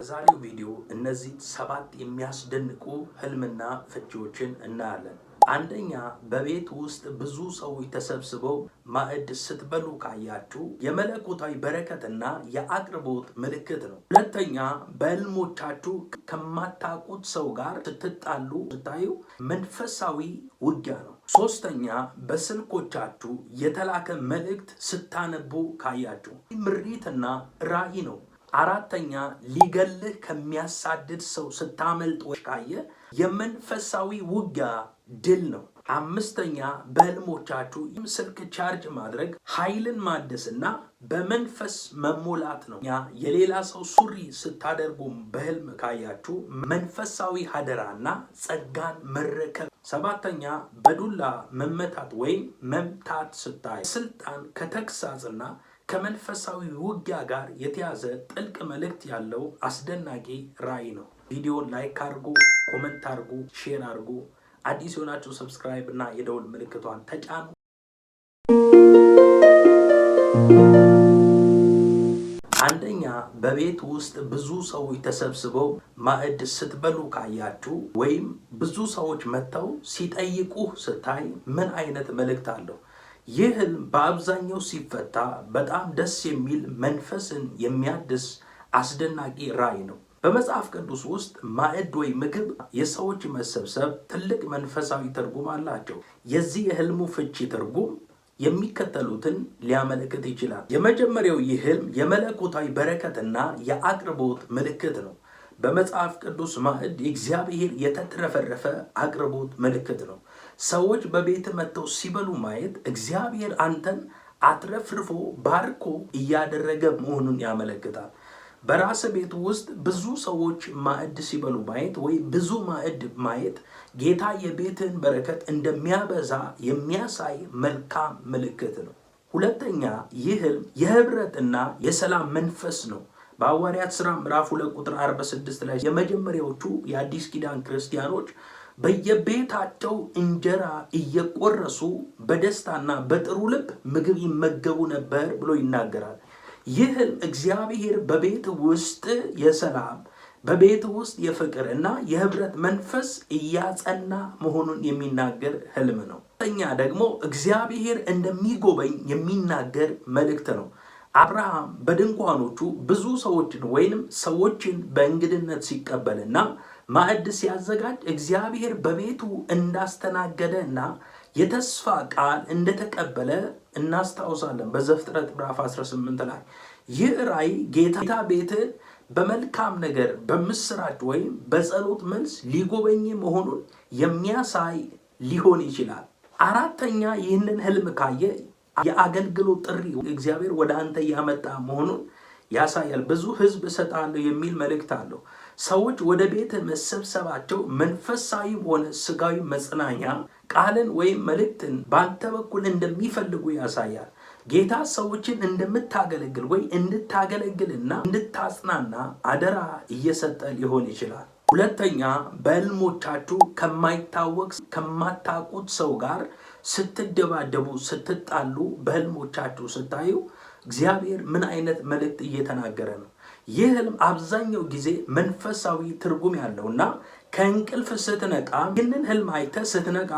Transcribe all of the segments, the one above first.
በዛሬው ቪዲዮ እነዚህ 7 የሚያስደንቁ ህልምና ፍቺዎችን እናያለን። አንደኛ፣ በቤት ውስጥ ብዙ ሰዎች ተሰብስበው ማዕድ ስትበሉ ካያችሁ የመለኮታዊ በረከትና የአቅርቦት ምልክት ነው። ሁለተኛ፣ በህልሞቻችሁ ከማታውቁት ሰው ጋር ስትጣሉ ስታዩ መንፈሳዊ ውጊያ ነው። ሶስተኛ፣ በስልኮቻችሁ የተላከ መልእክት ስታነቡ ካያችሁ ምሪትና ራእይ ነው። አራተኛ፣ ሊገልህ ከሚያሳድድ ሰው ስታመልጥ ካየ የመንፈሳዊ ውጊያ ድል ነው። አምስተኛ፣ በህልሞቻችሁ ስልክ ቻርጅ ማድረግ ኃይልን ማደስና በመንፈስ መሞላት ነው። የሌላ ሰው ሱሪ ስታደርጉ በህልም ካያችሁ መንፈሳዊ ሀደራና ጸጋን መረከብ። ሰባተኛ፣ በዱላ መመታት ወይም መምታት ስታይ ስልጣን ከተግሳጽና ከመንፈሳዊ ውጊያ ጋር የተያዘ ጥልቅ መልእክት ያለው አስደናቂ ራእይ ነው። ቪዲዮን ላይክ አድርጉ፣ ኮሜንት አድርጉ፣ ሼር አድርጉ። አዲስ የሆናችሁ ሰብስክራይብ እና የደውል ምልክቷን ተጫኑ። አንደኛ፣ በቤት ውስጥ ብዙ ሰዎች ተሰብስበው ማዕድ ስትበሉ ካያችሁ ወይም ብዙ ሰዎች መጥተው ሲጠይቁህ ስታይ ምን አይነት መልእክት አለው? ይህ ህልም በአብዛኛው ሲፈታ በጣም ደስ የሚል መንፈስን የሚያድስ አስደናቂ ራእይ ነው። በመጽሐፍ ቅዱስ ውስጥ ማዕድ ወይ ምግብ የሰዎች መሰብሰብ ትልቅ መንፈሳዊ ትርጉም አላቸው። የዚህ የህልሙ ፍቺ ትርጉም የሚከተሉትን ሊያመለክት ይችላል። የመጀመሪያው ይህ ህልም የመለኮታዊ በረከትና የአቅርቦት ምልክት ነው። በመጽሐፍ ቅዱስ ማዕድ የእግዚአብሔር የተትረፈረፈ አቅርቦት ምልክት ነው። ሰዎች በቤት መጥተው ሲበሉ ማየት እግዚአብሔር አንተን አትረፍርፎ ባርኮ እያደረገ መሆኑን ያመለክታል። በራስ ቤት ውስጥ ብዙ ሰዎች ማዕድ ሲበሉ ማየት ወይ ብዙ ማዕድ ማየት ጌታ የቤትን በረከት እንደሚያበዛ የሚያሳይ መልካም ምልክት ነው። ሁለተኛ፣ ይህ ህልም የህብረትና የሰላም መንፈስ ነው። በሐዋርያት ሥራ ምዕራፍ 2 ቁጥር 46 ላይ የመጀመሪያዎቹ የአዲስ ኪዳን ክርስቲያኖች በየቤታቸው እንጀራ እየቆረሱ በደስታና በጥሩ ልብ ምግብ ይመገቡ ነበር ብሎ ይናገራል። ይህ እግዚአብሔር በቤት ውስጥ የሰላም በቤት ውስጥ የፍቅር እና የህብረት መንፈስ እያጸና መሆኑን የሚናገር ህልም ነው። ሁለተኛ ደግሞ እግዚአብሔር እንደሚጎበኝ የሚናገር መልእክት ነው። አብርሃም በድንኳኖቹ ብዙ ሰዎችን ወይንም ሰዎችን በእንግድነት ሲቀበልና ማዕድ ሲያዘጋጅ እግዚአብሔር በቤቱ እንዳስተናገደና የተስፋ ቃል እንደተቀበለ እናስታውሳለን። በዘፍጥረት ምዕራፍ 18 ላይ ይህ ራእይ ጌታ ቤትን በመልካም ነገር በምስራች ወይም በጸሎት መልስ ሊጎበኝ መሆኑን የሚያሳይ ሊሆን ይችላል። አራተኛ፣ ይህንን ህልም ካየ የአገልግሎት ጥሪ እግዚአብሔር ወደ አንተ ያመጣ መሆኑን ያሳያል። ብዙ ህዝብ እሰጣለሁ የሚል መልእክት አለው። ሰዎች ወደ ቤት መሰብሰባቸው መንፈሳዊ ሆነ ስጋዊ መጽናኛ ቃልን ወይም መልእክትን በአንተ በኩል እንደሚፈልጉ ያሳያል። ጌታ ሰዎችን እንደምታገለግል ወይ እንድታገለግልና እንድታጽናና አደራ እየሰጠ ሊሆን ይችላል። ሁለተኛ፣ በህልሞቻችሁ ከማታውቁት ሰው ጋር ስትደባደቡ ስትጣሉ በህልሞቻችሁ ስታዩ እግዚአብሔር ምን አይነት መልእክት እየተናገረ ነው? ይህ ህልም አብዛኛው ጊዜ መንፈሳዊ ትርጉም ያለውና ከእንቅልፍ ስትነቃ ይህንን ህልም አይተህ ስትነቃ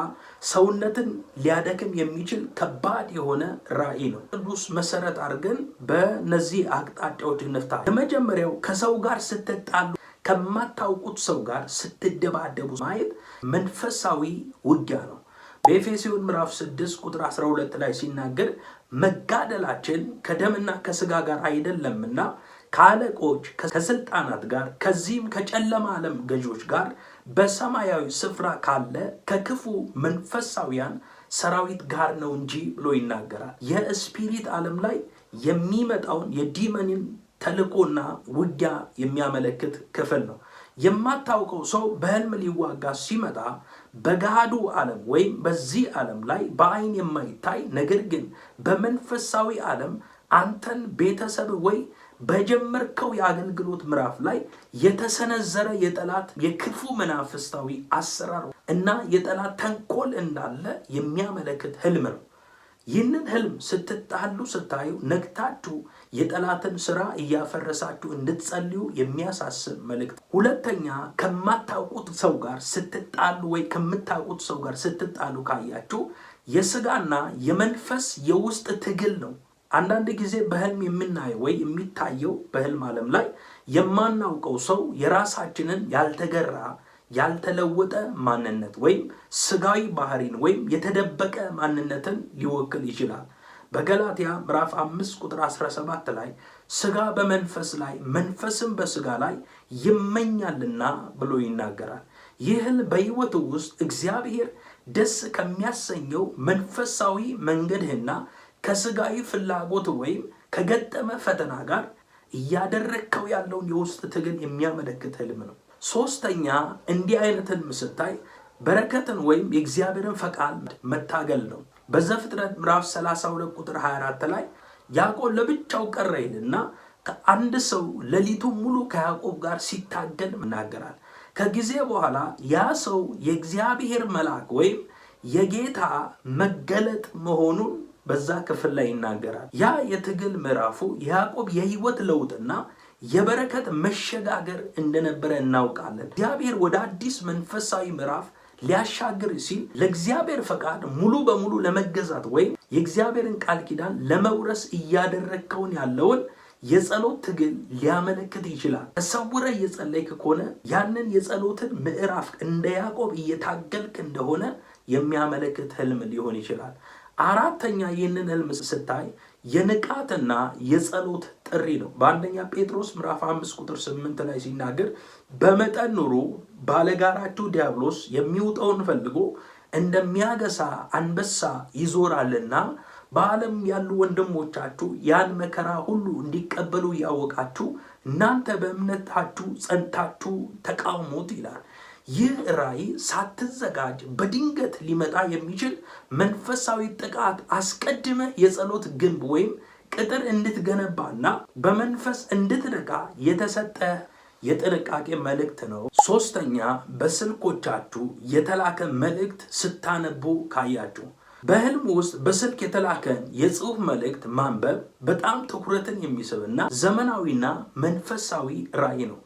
ሰውነትን ሊያደክም የሚችል ከባድ የሆነ ራእይ ነው። ቅዱስ መሰረት አድርገን በነዚህ አቅጣጫዎች እንፍታ። የመጀመሪያው፣ ከሰው ጋር ስትጣሉ ከማታውቁት ሰው ጋር ስትደባደቡ ማየት መንፈሳዊ ውጊያ ነው። በኤፌሶን ምዕራፍ 6 ቁጥር 12 ላይ ሲናገር መጋደላችን ከደምና ከስጋ ጋር አይደለምና ከአለቆች ከስልጣናት ጋር ከዚህም ከጨለማ ዓለም ገዦች ጋር በሰማያዊ ስፍራ ካለ ከክፉ መንፈሳውያን ሰራዊት ጋር ነው እንጂ ብሎ ይናገራል። የስፒሪት ዓለም ላይ የሚመጣውን የዲመንን ተልቆና ውጊያ የሚያመለክት ክፍል ነው። የማታውቀው ሰው በህልም ሊዋጋ ሲመጣ በገሃዱ ዓለም ወይም በዚህ ዓለም ላይ በአይን የማይታይ ነገር ግን በመንፈሳዊ ዓለም አንተን ቤተሰብ ወይ በጀመርከው የአገልግሎት ምዕራፍ ላይ የተሰነዘረ የጠላት የክፉ መናፍስታዊ አሰራር እና የጠላት ተንኮል እንዳለ የሚያመለክት ህልም ነው። ይህንን ህልም ስትጣሉ ስታዩ ነግታችሁ የጠላትን ስራ እያፈረሳችሁ እንድትጸልዩ የሚያሳስብ መልእክት። ሁለተኛ ከማታውቁት ሰው ጋር ስትጣሉ ወይ ከምታውቁት ሰው ጋር ስትጣሉ ካያችሁ የስጋና የመንፈስ የውስጥ ትግል ነው። አንዳንድ ጊዜ በህልም የምናየው ወይ የሚታየው በህልም ዓለም ላይ የማናውቀው ሰው የራሳችንን ያልተገራ ያልተለወጠ ማንነት ወይም ስጋዊ ባህሪን ወይም የተደበቀ ማንነትን ሊወክል ይችላል። በገላትያ ምዕራፍ 5 ቁጥር 17 ላይ ስጋ በመንፈስ ላይ መንፈስም በስጋ ላይ ይመኛልና ብሎ ይናገራል። ይህን በህይወት ውስጥ እግዚአብሔር ደስ ከሚያሰኘው መንፈሳዊ መንገድህና ከስጋዊ ፍላጎት ወይም ከገጠመ ፈተና ጋር እያደረግከው ያለውን የውስጥ ትግል የሚያመለክት ህልም ነው። ሶስተኛ እንዲህ አይነት ህልም ስታይ በረከትን ወይም የእግዚአብሔርን ፈቃድ መታገል ነው። በዘፍጥረት ምዕራፍ 32 ቁጥር 24 ላይ ያዕቆብ ለብቻው ቀረ ይልና ከአንድ ሰው ሌሊቱን ሙሉ ከያዕቆብ ጋር ሲታገል ይናገራል። ከጊዜ በኋላ ያ ሰው የእግዚአብሔር መልአክ ወይም የጌታ መገለጥ መሆኑን በዛ ክፍል ላይ ይናገራል። ያ የትግል ምዕራፉ ያዕቆብ የህይወት ለውጥና የበረከት መሸጋገር እንደነበረ እናውቃለን። እግዚአብሔር ወደ አዲስ መንፈሳዊ ምዕራፍ ሊያሻግር ሲል ለእግዚአብሔር ፈቃድ ሙሉ በሙሉ ለመገዛት ወይም የእግዚአብሔርን ቃል ኪዳን ለመውረስ እያደረግከውን ያለውን የጸሎት ትግል ሊያመለክት ይችላል። ተሰውረ እየጸለይክ ከሆነ ያንን የጸሎትን ምዕራፍ እንደ ያዕቆብ እየታገልክ እንደሆነ የሚያመለክት ህልም ሊሆን ይችላል። አራተኛ ይህንን ህልም ስታይ የንቃትና የጸሎት ጥሪ ነው። በአንደኛ ጴጥሮስ ምዕራፍ 5 ቁጥር 8 ላይ ሲናገር በመጠን ኑሩ፣ ባለጋራችሁ ዲያብሎስ የሚውጠውን ፈልጎ እንደሚያገሳ አንበሳ ይዞራልና በዓለም ያሉ ወንድሞቻችሁ ያን መከራ ሁሉ እንዲቀበሉ ያወቃችሁ እናንተ በእምነታችሁ ጸንታችሁ ተቃውሙት ይላል። ይህ ራእይ ሳትዘጋጅ በድንገት ሊመጣ የሚችል መንፈሳዊ ጥቃት አስቀድመ የጸሎት ግንብ ወይም ቅጥር እንድትገነባና በመንፈስ እንድትነቃ የተሰጠ የጥንቃቄ መልእክት ነው። ሶስተኛ በስልኮቻችሁ የተላከ መልእክት ስታነቡ ካያችሁ በህልም ውስጥ በስልክ የተላከን የጽሑፍ መልእክት ማንበብ በጣም ትኩረትን የሚስብና ዘመናዊና መንፈሳዊ ራእይ ነው።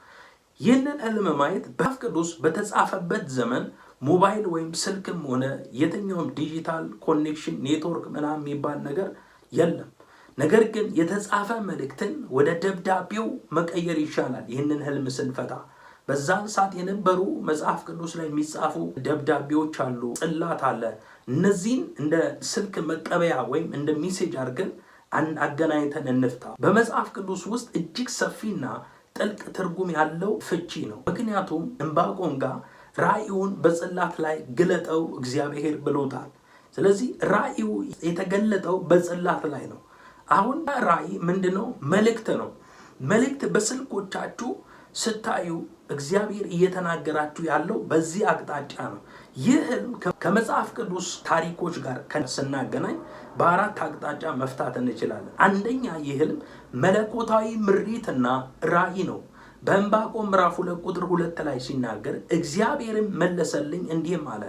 ይህንን ህልም ማየት በመጽሐፍ ቅዱስ በተጻፈበት ዘመን ሞባይል ወይም ስልክም ሆነ የትኛውም ዲጂታል ኮኔክሽን ኔትወርክ ምናምን የሚባል ነገር የለም። ነገር ግን የተጻፈ መልእክትን ወደ ደብዳቤው መቀየር ይሻላል። ይህንን ህልም ስንፈታ በዛን ሰዓት የነበሩ መጽሐፍ ቅዱስ ላይ የሚጻፉ ደብዳቤዎች አሉ፣ ጽላት አለ። እነዚህን እንደ ስልክ መቀበያ ወይም እንደ ሜሴጅ አድርገን አገናኝተን እንፍታ። በመጽሐፍ ቅዱስ ውስጥ እጅግ ሰፊና ጥልቅ ትርጉም ያለው ፍቺ ነው። ምክንያቱም ዕንባቆም ጋር ራእዩን በጽላት ላይ ግለጠው እግዚአብሔር ብሎታል። ስለዚህ ራእዩ የተገለጠው በጽላት ላይ ነው። አሁን ራእይ ምንድነው? መልእክት ነው። መልእክት በስልኮቻችሁ ስታዩ እግዚአብሔር እየተናገራችሁ ያለው በዚህ አቅጣጫ ነው። ይህ ህልም ከመጽሐፍ ቅዱስ ታሪኮች ጋር ስናገናኝ በአራት አቅጣጫ መፍታት እንችላለን። አንደኛ ይህ ህልም መለኮታዊ ምሪትና ራእይ ነው። በዕንባቆም ምዕራፍ 2 ቁጥር 2 ላይ ሲናገር እግዚአብሔርም መለሰልኝ እንዲህም አለ፣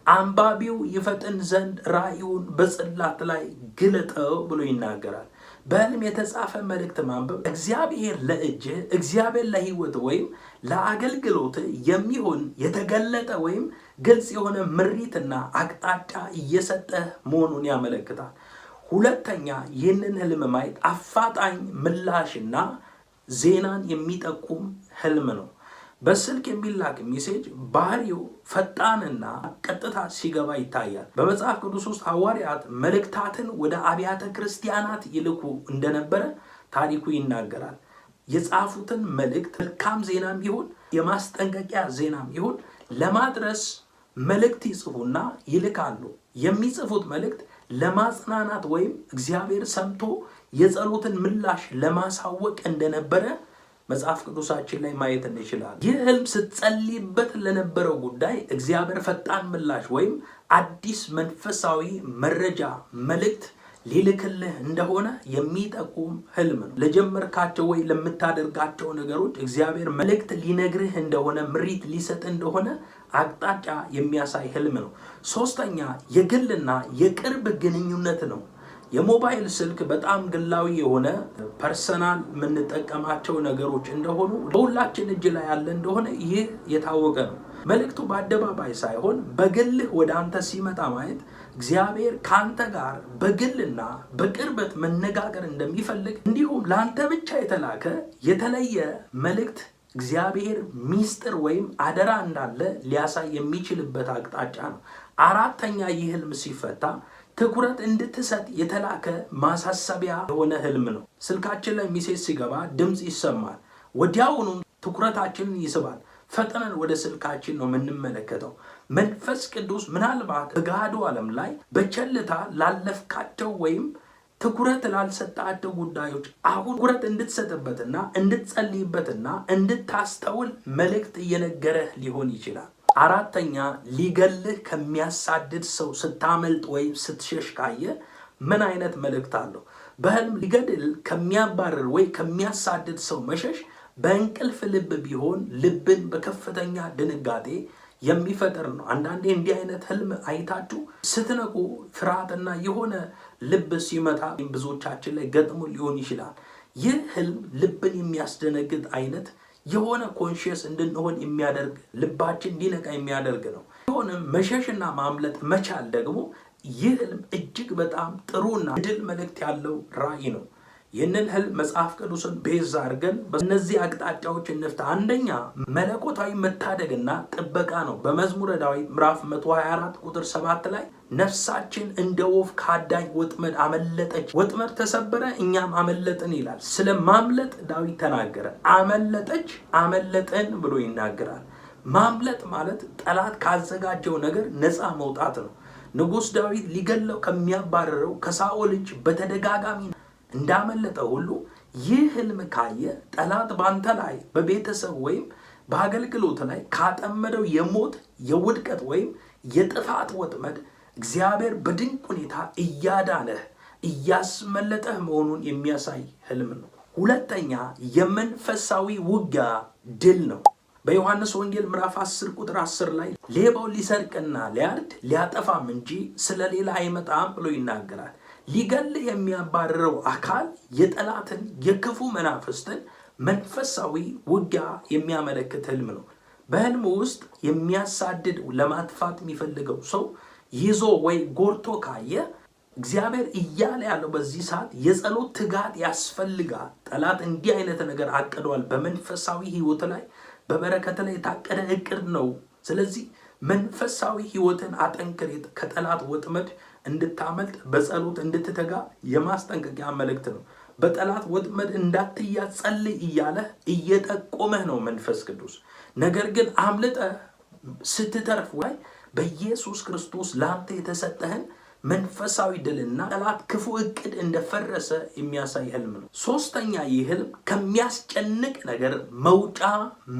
አንባቢው ይፈጥን ዘንድ ራእዩን በጽላት ላይ ግለጠው ብሎ ይናገራል። በህልም የተጻፈ መልእክት ማንበብ እግዚአብሔር ለእጅ እግዚአብሔር ለህይወት ወይም ለአገልግሎት የሚሆን የተገለጠ ወይም ግልጽ የሆነ ምሪትና አቅጣጫ እየሰጠ መሆኑን ያመለክታል። ሁለተኛ ይህንን ህልም ማየት አፋጣኝ ምላሽና ዜናን የሚጠቁም ህልም ነው። በስልክ የሚላክ ሜሴጅ ባህሪው ፈጣንና ቀጥታ ሲገባ ይታያል። በመጽሐፍ ቅዱስ ውስጥ ሐዋርያት መልእክታትን ወደ አብያተ ክርስቲያናት ይልኩ እንደነበረ ታሪኩ ይናገራል። የጻፉትን መልእክት መልካም ዜናም ይሁን የማስጠንቀቂያ ዜናም ይሁን ለማድረስ መልእክት ይጽፉና ይልካሉ። የሚጽፉት መልእክት ለማጽናናት ወይም እግዚአብሔር ሰምቶ የጸሎትን ምላሽ ለማሳወቅ እንደነበረ መጽሐፍ ቅዱሳችን ላይ ማየት እንችላለን። ይህ ህልም ስትጸልይበት ለነበረው ጉዳይ እግዚአብሔር ፈጣን ምላሽ ወይም አዲስ መንፈሳዊ መረጃ መልእክት ሊልክልህ እንደሆነ የሚጠቁም ህልም ነው። ለጀመርካቸው ወይ ለምታደርጋቸው ነገሮች እግዚአብሔር መልእክት ሊነግርህ እንደሆነ ምሪት ሊሰጥ እንደሆነ አቅጣጫ የሚያሳይ ህልም ነው። ሶስተኛ የግልና የቅርብ ግንኙነት ነው። የሞባይል ስልክ በጣም ግላዊ የሆነ ፐርሰናል የምንጠቀማቸው ነገሮች እንደሆኑ በሁላችን እጅ ላይ ያለ እንደሆነ ይህ የታወቀ ነው። መልእክቱ በአደባባይ ሳይሆን በግልህ ወደ አንተ ሲመጣ ማየት እግዚአብሔር ካንተ ጋር በግልና በቅርበት መነጋገር እንደሚፈልግ እንዲሁም ለአንተ ብቻ የተላከ የተለየ መልእክት እግዚአብሔር ሚስጥር ወይም አደራ እንዳለ ሊያሳይ የሚችልበት አቅጣጫ ነው። አራተኛ ይህ ህልም ሲፈታ ትኩረት እንድትሰጥ የተላከ ማሳሰቢያ የሆነ ህልም ነው። ስልካችን ላይ ሜሴጅ ሲገባ ድምፅ ይሰማል። ወዲያውኑ ትኩረታችንን ይስባል። ፈጥነን ወደ ስልካችን ነው የምንመለከተው። መንፈስ ቅዱስ ምናልባት በገሃዱ ዓለም ላይ በቸልታ ላለፍካቸው ወይም ትኩረት ላልሰጣቸው ጉዳዮች አሁን ትኩረት እንድትሰጥበትና እንድትጸልይበትና እንድታስተውል መልእክት እየነገረህ ሊሆን ይችላል። አራተኛ ሊገልህ ከሚያሳድድ ሰው ስታመልጥ ወይም ስትሸሽ ካየ ምን አይነት መልእክት አለው? በህልም ሊገድል ከሚያባርር ወይ ከሚያሳድድ ሰው መሸሽ በእንቅልፍ ልብ ቢሆን ልብን በከፍተኛ ድንጋጤ የሚፈጠር ነው። አንዳንዴ እንዲህ አይነት ህልም አይታችሁ ስትነቁ ፍርሃትና የሆነ ልብ ሲመታ ብዙዎቻችን ላይ ገጥሞ ሊሆን ይችላል። ይህ ህልም ልብን የሚያስደነግጥ አይነት የሆነ ኮንሽየስ እንድንሆን የሚያደርግ ልባችን እንዲነቃ የሚያደርግ ነው። ሆነም መሸሽና ማምለጥ መቻል ደግሞ ይህ ህልም እጅግ በጣም ጥሩና ድል መልእክት ያለው ራእይ ነው። ይህንን ህልም መጽሐፍ ቅዱስን ቤዝ አድርገን በእነዚህ አቅጣጫዎች እንፍታ። አንደኛ መለኮታዊ መታደግና ጥበቃ ነው። በመዝሙረ ዳዊት ምዕራፍ 124 ቁጥር 7 ላይ ነፍሳችን እንደ ወፍ ከአዳኝ ወጥመድ አመለጠች፣ ወጥመድ ተሰበረ እኛም አመለጥን ይላል። ስለ ማምለጥ ዳዊት ተናገረ። አመለጠች፣ አመለጥን ብሎ ይናገራል። ማምለጥ ማለት ጠላት ካዘጋጀው ነገር ነፃ መውጣት ነው። ንጉሥ ዳዊት ሊገለው ከሚያባረረው ከሳኦል እጅ በተደጋጋሚ እንዳመለጠ ሁሉ ይህ ህልም ካየ ጠላት ባንተ ላይ በቤተሰብ ወይም በአገልግሎት ላይ ካጠመደው የሞት የውድቀት ወይም የጥፋት ወጥመድ እግዚአብሔር በድንቅ ሁኔታ እያዳነህ እያስመለጠህ መሆኑን የሚያሳይ ህልም ነው። ሁለተኛ የመንፈሳዊ ውጊያ ድል ነው። በዮሐንስ ወንጌል ምዕራፍ 10 ቁጥር 10 ላይ ሌባው ሊሰርቅና ሊያርድ ሊያጠፋም እንጂ ስለሌላ አይመጣም ብሎ ይናገራል። ሊገልህ የሚያባርረው አካል የጠላትን የክፉ መናፍስትን መንፈሳዊ ውጊያ የሚያመለክት ህልም ነው። በህልም ውስጥ የሚያሳድድ ለማጥፋት የሚፈልገው ሰው ይዞ ወይ ጎርቶ ካየ እግዚአብሔር እያለ ያለው በዚህ ሰዓት የጸሎት ትጋት ያስፈልጋል። ጠላት እንዲህ አይነት ነገር አቅዷል። በመንፈሳዊ ህይወት ላይ በበረከት ላይ የታቀደ እቅድ ነው። ስለዚህ መንፈሳዊ ህይወትን አጠንክር። ከጠላት ወጥመድ እንድታመልጥ በጸሎት እንድትተጋ የማስጠንቀቂያ መልእክት ነው። በጠላት ወጥመድ እንዳትያዝ ጸልይ እያለ እየጠቆመህ ነው መንፈስ ቅዱስ። ነገር ግን አምልጠ ስትተርፍ ወይ በኢየሱስ ክርስቶስ ላንተ የተሰጠህን መንፈሳዊ ድልና ጠላት ክፉ እቅድ እንደፈረሰ የሚያሳይ ህልም ነው። ሶስተኛ ይህ ህልም ከሚያስጨንቅ ነገር መውጫ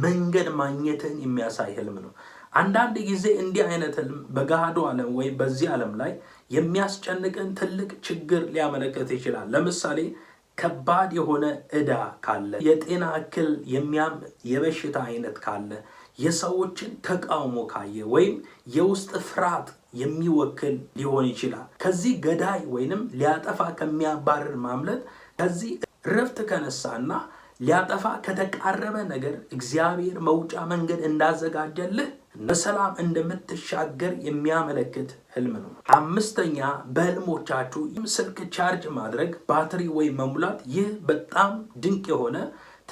መንገድ ማግኘትን የሚያሳይ ህልም ነው። አንዳንድ ጊዜ እንዲህ አይነት ህልም በገሃዱ ዓለም ወይ በዚህ ዓለም ላይ የሚያስጨንቅን ትልቅ ችግር ሊያመለክት ይችላል። ለምሳሌ ከባድ የሆነ ዕዳ ካለ፣ የጤና እክል የሚያም የበሽታ አይነት ካለ፣ የሰዎችን ተቃውሞ ካየ ወይም የውስጥ ፍርሃት የሚወክል ሊሆን ይችላል። ከዚህ ገዳይ ወይንም ሊያጠፋ ከሚያባርር ማምለጥ ከዚህ ረፍት ከነሳና ሊያጠፋ ከተቃረበ ነገር እግዚአብሔር መውጫ መንገድ እንዳዘጋጀልህ በሰላም እንደምትሻገር የሚያመለክት ህልም ነው። አምስተኛ በህልሞቻችሁ ስልክ ቻርጅ ማድረግ፣ ባትሪ ወይ መሙላት። ይህ በጣም ድንቅ የሆነ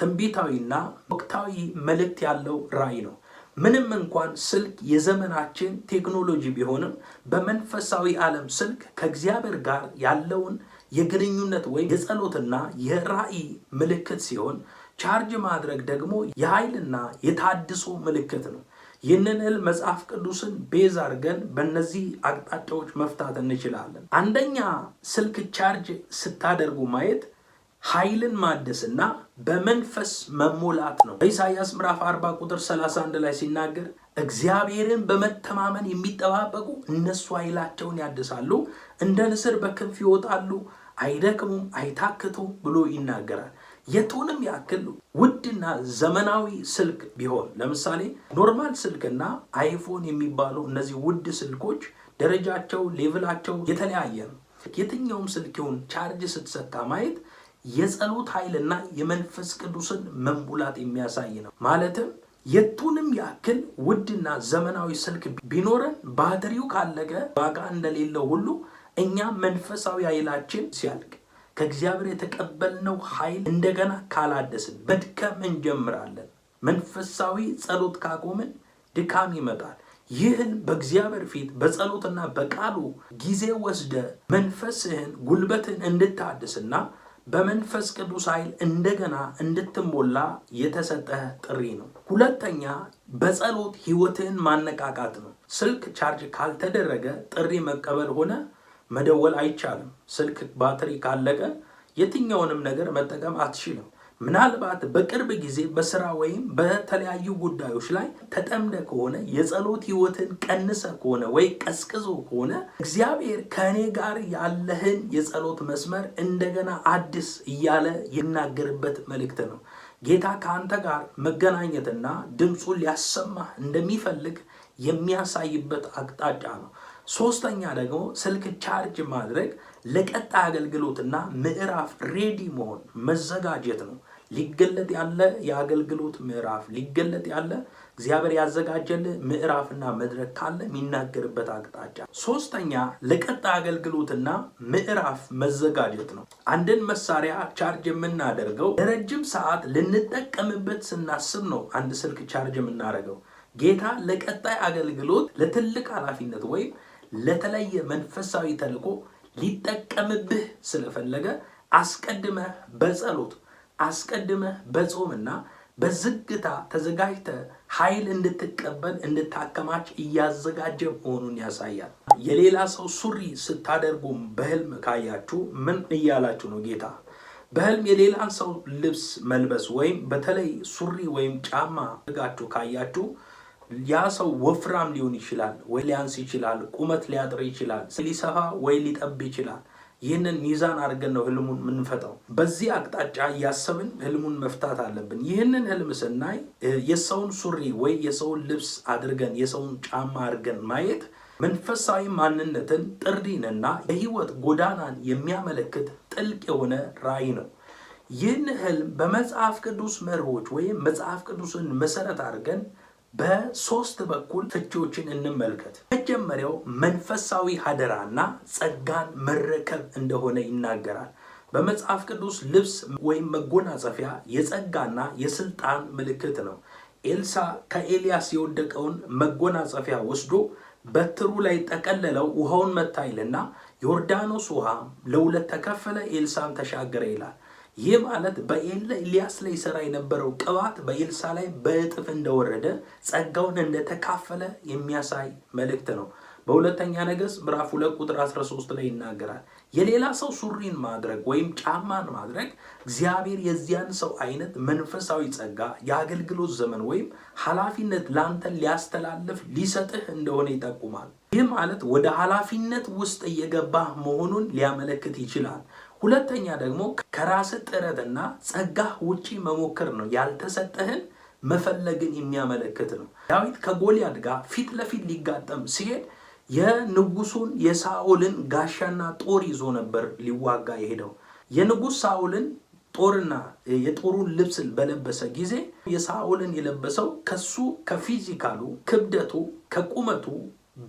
ትንቢታዊና ወቅታዊ መልእክት ያለው ራእይ ነው። ምንም እንኳን ስልክ የዘመናችን ቴክኖሎጂ ቢሆንም በመንፈሳዊ ዓለም ስልክ ከእግዚአብሔር ጋር ያለውን የግንኙነት ወይም የጸሎትና የራእይ ምልክት ሲሆን፣ ቻርጅ ማድረግ ደግሞ የኃይልና የታድሶ ምልክት ነው። ይህንን ህልም መጽሐፍ ቅዱስን ቤዝ አድርገን በእነዚህ አቅጣጫዎች መፍታት እንችላለን። አንደኛ ስልክ ቻርጅ ስታደርጉ ማየት ኃይልን ማደስና በመንፈስ መሞላት ነው። በኢሳይያስ ምዕራፍ 40 ቁጥር 31 ላይ ሲናገር እግዚአብሔርን በመተማመን የሚጠባበቁ እነሱ ኃይላቸውን ያድሳሉ፣ እንደ ንስር በክንፍ ይወጣሉ፣ አይደክሙም አይታክቱም ብሎ ይናገራል። የቱንም ያክል ውድና ዘመናዊ ስልክ ቢሆን፣ ለምሳሌ ኖርማል ስልክና አይፎን የሚባሉ እነዚህ ውድ ስልኮች ደረጃቸው ሌቭላቸው የተለያየ ነው። የትኛውም ስልክውን ቻርጅ ስትሰካ ማየት የጸሎት ኃይልና የመንፈስ ቅዱስን መንቡላት የሚያሳይ ነው። ማለትም የቱንም ያክል ውድና ዘመናዊ ስልክ ቢኖረን ባትሪው ካለቀ ዋጋ እንደሌለው ሁሉ እኛ መንፈሳዊ ኃይላችን ሲያልቅ ከእግዚአብሔር የተቀበልነው ኃይል እንደገና ካላደስን መድከም እንጀምራለን። መንፈሳዊ ጸሎት ካቆምን ድካም ይመጣል። ይህን በእግዚአብሔር ፊት በጸሎትና በቃሉ ጊዜ ወስደ መንፈስህን ጉልበትን እንድታድስና በመንፈስ ቅዱስ ኃይል እንደገና እንድትሞላ የተሰጠህ ጥሪ ነው። ሁለተኛ በጸሎት ህይወትህን ማነቃቃት ነው። ስልክ ቻርጅ ካልተደረገ ጥሪ መቀበል ሆነ መደወል አይቻልም። ስልክ ባትሪ ካለቀ የትኛውንም ነገር መጠቀም አትችልም። ምናልባት በቅርብ ጊዜ በስራ ወይም በተለያዩ ጉዳዮች ላይ ተጠምደ ከሆነ የጸሎት ህይወትን ቀንሰ ከሆነ ወይ ቀዝቅዞ ከሆነ እግዚአብሔር ከእኔ ጋር ያለህን የጸሎት መስመር እንደገና አድስ እያለ ይናገርበት መልእክት ነው። ጌታ ከአንተ ጋር መገናኘትና ድምፁን ሊያሰማህ እንደሚፈልግ የሚያሳይበት አቅጣጫ ነው። ሶስተኛ ደግሞ ስልክ ቻርጅ ማድረግ ለቀጣይ አገልግሎትና ምዕራፍ ሬዲ መሆን መዘጋጀት ነው። ሊገለጥ ያለ የአገልግሎት ምዕራፍ ሊገለጥ ያለ እግዚአብሔር ያዘጋጀልህ ምዕራፍና መድረክ ካለ የሚናገርበት አቅጣጫ። ሶስተኛ ለቀጣይ አገልግሎትና ምዕራፍ መዘጋጀት ነው። አንድን መሳሪያ ቻርጅ የምናደርገው ለረጅም ሰዓት ልንጠቀምበት ስናስብ ነው። አንድ ስልክ ቻርጅ የምናደርገው ጌታ ለቀጣይ አገልግሎት ለትልቅ ኃላፊነት ወይም ለተለየ መንፈሳዊ ተልእኮ ሊጠቀምብህ ስለፈለገ አስቀድመህ በጸሎት አስቀድመህ በጾምና በዝግታ ተዘጋጅተህ ኃይል እንድትቀበል እንድታከማች እያዘጋጀ መሆኑን ያሳያል። የሌላ ሰው ሱሪ ስታደርጉ በህልም ካያችሁ ምን እያላችሁ ነው? ጌታ በህልም የሌላን ሰው ልብስ መልበስ ወይም በተለይ ሱሪ ወይም ጫማ አድርጋችሁ ካያችሁ ያ ሰው ወፍራም ሊሆን ይችላል ወይ ሊያንስ ይችላል፣ ቁመት ሊያጥር ይችላል፣ ሊሰፋ ወይ ሊጠብ ይችላል። ይህንን ሚዛን አድርገን ነው ህልሙን የምንፈታው። በዚህ አቅጣጫ እያሰብን ህልሙን መፍታት አለብን። ይህንን ህልም ስናይ የሰውን ሱሪ ወይ የሰውን ልብስ አድርገን የሰውን ጫማ አድርገን ማየት መንፈሳዊ ማንነትን ጥሪንና የህይወት ጎዳናን የሚያመለክት ጥልቅ የሆነ ራእይ ነው። ይህን ህልም በመጽሐፍ ቅዱስ መርሆች ወይም መጽሐፍ ቅዱስን መሰረት አድርገን በሶስት በኩል ፍቺዎችን እንመልከት። መጀመሪያው መንፈሳዊ ሀደራና ጸጋን መረከብ እንደሆነ ይናገራል። በመጽሐፍ ቅዱስ ልብስ ወይም መጎናጸፊያ የጸጋና የስልጣን ምልክት ነው። ኤልሳ ከኤልያስ የወደቀውን መጎናጸፊያ ወስዶ በትሩ ላይ ጠቀለለው፣ ውሃውን መታ ይልና ዮርዳኖስ ውሃ ለሁለት ተከፈለ፣ ኤልሳም ተሻገረ ይላል። ይህ ማለት በኤልያስ ላይ ሰራ የነበረው ቅባት በኤልሳ ላይ በእጥፍ እንደወረደ ጸጋውን እንደተካፈለ የሚያሳይ መልእክት ነው። በሁለተኛ ነገሥት ምዕራፍ 2 ቁጥር 13 ላይ ይናገራል። የሌላ ሰው ሱሪን ማድረግ ወይም ጫማን ማድረግ እግዚአብሔር የዚያን ሰው አይነት መንፈሳዊ ጸጋ የአገልግሎት ዘመን ወይም ኃላፊነት ላንተ ሊያስተላልፍ ሊሰጥህ እንደሆነ ይጠቁማል። ይህ ማለት ወደ ኃላፊነት ውስጥ እየገባህ መሆኑን ሊያመለክት ይችላል። ሁለተኛ ደግሞ ከራስ ጥረትና ጸጋ ውጪ መሞከር ነው። ያልተሰጠህን መፈለግን የሚያመለክት ነው። ዳዊት ከጎልያድ ጋር ፊት ለፊት ሊጋጠም ሲሄድ የንጉሱን የሳኦልን ጋሻና ጦር ይዞ ነበር ሊዋጋ የሄደው። የንጉስ ሳኦልን ጦርና የጦሩን ልብስ በለበሰ ጊዜ የሳኦልን የለበሰው ከሱ ከፊዚካሉ ክብደቱ ከቁመቱ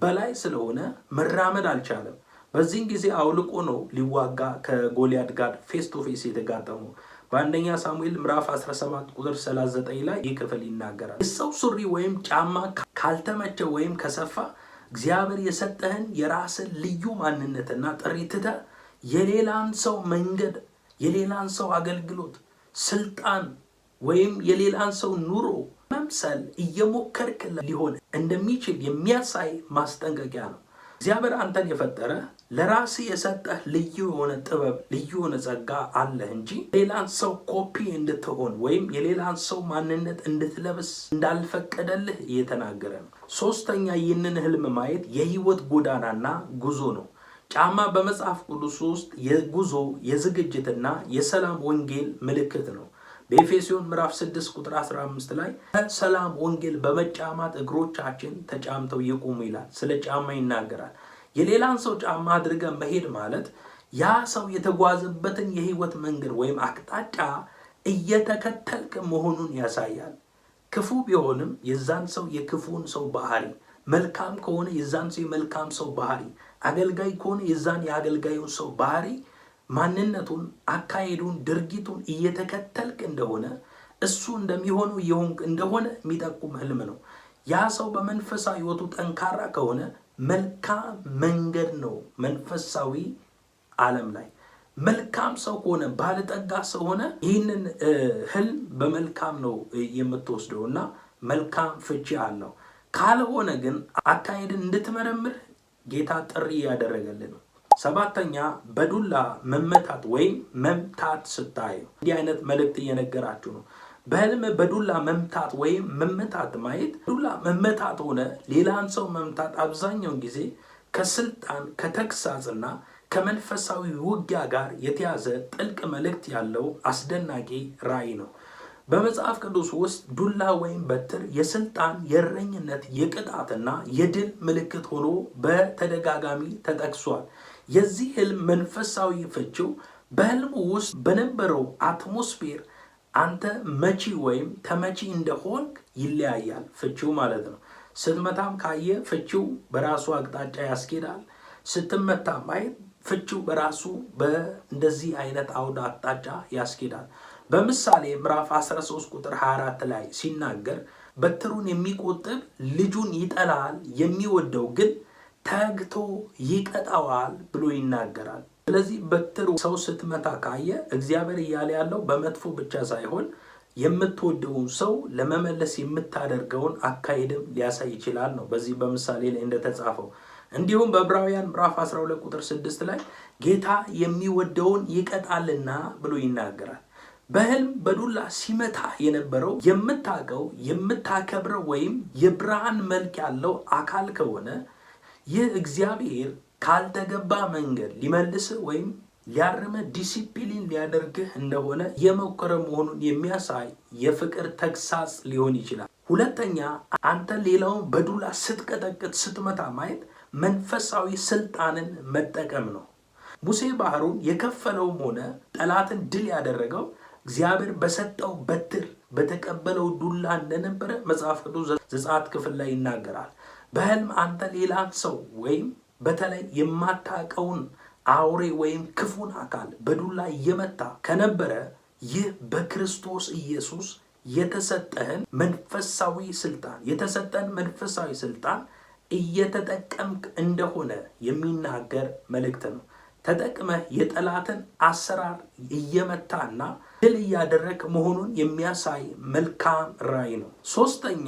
በላይ ስለሆነ መራመድ አልቻለም። በዚህን ጊዜ አውልቆ ነው ሊዋጋ ከጎልያድ ጋር ፌስ ቱ ፌስ የተጋጠመው። በአንደኛ ሳሙኤል ምዕራፍ 17 ቁጥር 39 ላይ ይህ ክፍል ይናገራል። የሰው ሱሪ ወይም ጫማ ካልተመቸ ወይም ከሰፋ እግዚአብሔር የሰጠህን የራስን ልዩ ማንነትና ጥሪ ትተህ የሌላን ሰው መንገድ፣ የሌላን ሰው አገልግሎት፣ ስልጣን ወይም የሌላን ሰው ኑሮ መምሰል እየሞከርክ ሊሆን እንደሚችል የሚያሳይ ማስጠንቀቂያ ነው። እግዚአብሔር አንተን የፈጠረ ለራስህ የሰጠህ ልዩ የሆነ ጥበብ ልዩ የሆነ ጸጋ አለህ እንጂ ሌላን ሰው ኮፒ እንድትሆን ወይም የሌላን ሰው ማንነት እንድትለብስ እንዳልፈቀደልህ እየተናገረ ነው። ሶስተኛ ይህንን ህልም ማየት የህይወት ጎዳናና ጉዞ ነው። ጫማ በመጽሐፍ ቅዱስ ውስጥ የጉዞ የዝግጅትና የሰላም ወንጌል ምልክት ነው። በኤፌሶን ምዕራፍ 6 ቁጥር 15 ላይ ሰላም ወንጌል በመጫማት እግሮቻችን ተጫምተው ይቁሙ ይላል። ስለ ጫማ ይናገራል። የሌላን ሰው ጫማ አድርገን መሄድ ማለት ያ ሰው የተጓዘበትን የህይወት መንገድ ወይም አቅጣጫ እየተከተልክ መሆኑን ያሳያል። ክፉ ቢሆንም የዛን ሰው የክፉን ሰው ባህሪ፣ መልካም ከሆነ የዛን ሰው የመልካም ሰው ባህሪ፣ አገልጋይ ከሆነ የዛን የአገልጋዩን ሰው ባህሪ፣ ማንነቱን፣ አካሄዱን፣ ድርጊቱን እየተከተልክ እንደሆነ እሱ እንደሚሆነው የሆንክ እንደሆነ የሚጠቁም ህልም ነው። ያ ሰው በመንፈሳዊ ህይወቱ ጠንካራ ከሆነ መልካም መንገድ ነው መንፈሳዊ ዓለም ላይ። መልካም ሰው ከሆነ ባለጠጋ ሰው ሆነ ይህንን ህልም በመልካም ነው የምትወስደውና መልካም ፍቺ አለው። ካልሆነ ግን አካሄድን እንድትመረምር ጌታ ጥሪ ያደረገልን ነው። ሰባተኛ በዱላ መመታት ወይም መምታት ስታዩ እንዲህ አይነት መልእክት እየነገራችሁ ነው። በህልም በዱላ መምታት ወይም መመታት ማየት ዱላ መመታት ሆነ ሌላን ሰው መምታት አብዛኛውን ጊዜ ከስልጣን ከተግሳጽና ከመንፈሳዊ ውጊያ ጋር የተያዘ ጥልቅ መልእክት ያለው አስደናቂ ራእይ ነው። በመጽሐፍ ቅዱስ ውስጥ ዱላ ወይም በትር የስልጣን፣ የእረኝነት፣ የቅጣትና የድል ምልክት ሆኖ በተደጋጋሚ ተጠቅሷል። የዚህ ህልም መንፈሳዊ ፍቺው በህልሙ ውስጥ በነበረው አትሞስፌር አንተ መቺ ወይም ተመቺ እንደሆንክ ይለያያል። ፍቺው ማለት ነው። ስትመታም ካየ ፍቺው በራሱ አቅጣጫ ያስኬዳል። ስትመታ ማየት ፍቺው በራሱ በእንደዚህ አይነት አውድ አቅጣጫ ያስኬዳል። በምሳሌ ምዕራፍ 13 ቁጥር 24 ላይ ሲናገር በትሩን የሚቆጥብ ልጁን ይጠላል፣ የሚወደው ግን ተግቶ ይቀጣዋል ብሎ ይናገራል። ስለዚህ በትሩ ሰው ስትመታ ካየ እግዚአብሔር እያለ ያለው በመጥፎ ብቻ ሳይሆን የምትወደውን ሰው ለመመለስ የምታደርገውን አካሄድም ሊያሳይ ይችላል ነው በዚህ በምሳሌ ላይ እንደተጻፈው። እንዲሁም በዕብራውያን ምዕራፍ 12 ቁጥር 6 ላይ ጌታ የሚወደውን ይቀጣልና ብሎ ይናገራል። በህልም በዱላ ሲመታ የነበረው የምታውቀው የምታከብረው ወይም የብርሃን መልክ ያለው አካል ከሆነ ይህ እግዚአብሔር ካልተገባ መንገድ ሊመልስ ወይም ሊያርመ ዲሲፕሊን ሊያደርግህ እንደሆነ የመከረ መሆኑን የሚያሳይ የፍቅር ተግሳጽ ሊሆን ይችላል። ሁለተኛ አንተ ሌላውን በዱላ ስትቀጠቅጥ ስትመታ ማየት መንፈሳዊ ስልጣንን መጠቀም ነው። ሙሴ ባህሩን የከፈለውም ሆነ ጠላትን ድል ያደረገው እግዚአብሔር በሰጠው በትር በተቀበለው ዱላ እንደነበረ መጽሐፍ ቅዱስ ዘጸአት ክፍል ላይ ይናገራል። በህልም አንተ ሌላን ሰው ወይም በተለይ የማታውቀውን አውሬ ወይም ክፉን አካል በዱላ እየመታ ከነበረ ይህ በክርስቶስ ኢየሱስ የተሰጠን መንፈሳዊ ስልጣን እየተጠቀምክ እንደሆነ የሚናገር መልእክት ነው። ተጠቅመህ የጠላትን አሰራር እየመታና ድል እያደረክ መሆኑን የሚያሳይ መልካም ራእይ ነው። ሶስተኛ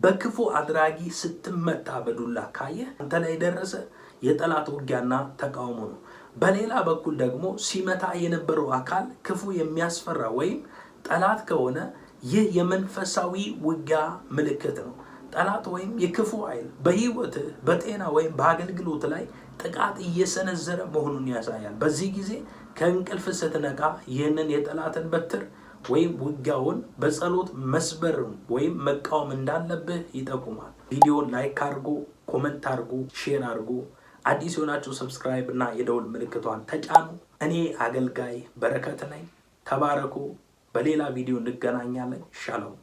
በክፉ አድራጊ ስትመታ በዱላ ካየህ አንተ ላይ ደረሰ የጠላት ውጊያና ተቃውሞ ነው። በሌላ በኩል ደግሞ ሲመታ የነበረው አካል ክፉ የሚያስፈራ ወይም ጠላት ከሆነ ይህ የመንፈሳዊ ውጊያ ምልክት ነው። ጠላት ወይም የክፉ ኃይል በህይወትህ በጤና ወይም በአገልግሎት ላይ ጥቃት እየሰነዘረ መሆኑን ያሳያል። በዚህ ጊዜ ከእንቅልፍ ስትነቃ ይህንን የጠላትን በትር ወይም ውጊያውን በጸሎት መስበር ወይም መቃወም እንዳለብህ ይጠቁማል። ቪዲዮን ላይክ አድርጉ፣ ኮመንት አድርጉ፣ ሼር አድርጉ። አዲስ የሆናችሁ ሰብስክራይብ እና የደውል ምልክቷን ተጫኑ። እኔ አገልጋይ በረከት ነኝ። ተባረኩ። በሌላ ቪዲዮ እንገናኛለን። ሻሎም